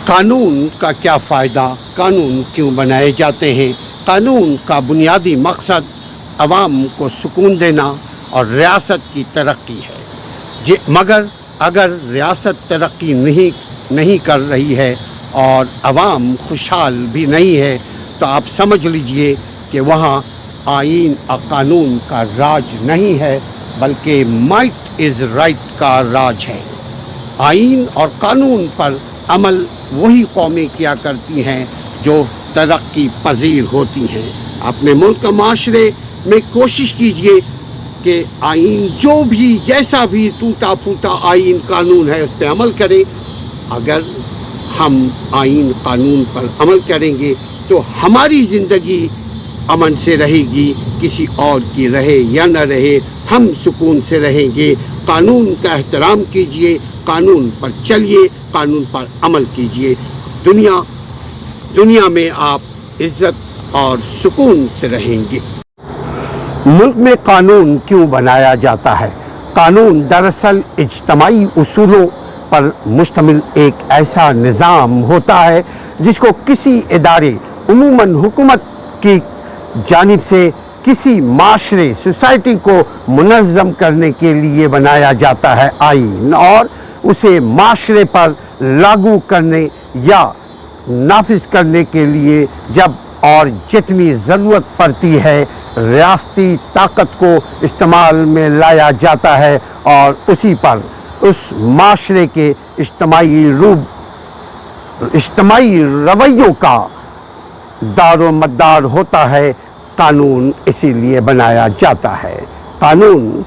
कानून का क्या फ़ायदा, कानून क्यों बनाए जाते हैं। कानून का बुनियादी मकसद अवाम को सुकून देना और रियासत की तरक्की है। मगर अगर रियासत तरक्की नहीं कर रही है और अवाम खुशहाल भी नहीं है तो आप समझ लीजिए कि वहाँ आइन और कानून का राज नहीं है बल्कि माइट इज़ राइट का राज है। आइन और कानून पर अमल वही कौमें किया करती हैं जो तरक्की पजीर होती हैं। अपने मुल्क का माशरे में कोशिश कीजिए कि आइन जो भी जैसा भी टूटा फूटा आइन कानून है उस पर अमल करें। अगर हम आइन कानून पर अमल करेंगे तो हमारी ज़िंदगी अमन से रहेगी, किसी और की रहे या न रहे हम सुकून से रहेंगे। कानून का एहतराम कीजिए, कानून पर चलिए, कानून पर अमल कीजिए। दुनिया में आप इज़्ज़त और सुकून से रहेंगे। मुल्क में कानून क्यों बनाया जाता है? कानून दरअसल इज्तमाई उसूलों पर मुश्तमिल एक ऐसा निज़ाम होता है जिसको किसी इदारे उमूमन हुकूमत की जानिब से किसी माशरे सोसाइटी को मुनज़्ज़म करने के लिए बनाया जाता है आइन, और उसे माशरे पर लागू करने या नाफिज करने के लिए जब और जितनी ज़रूरत पड़ती है रियासती ताकत को इस्तेमाल में लाया जाता है और उसी पर उस माशरे के इज्तमाई रवैयों का दारोमदार होता है। कानून इसीलिए बनाया जाता है। कानून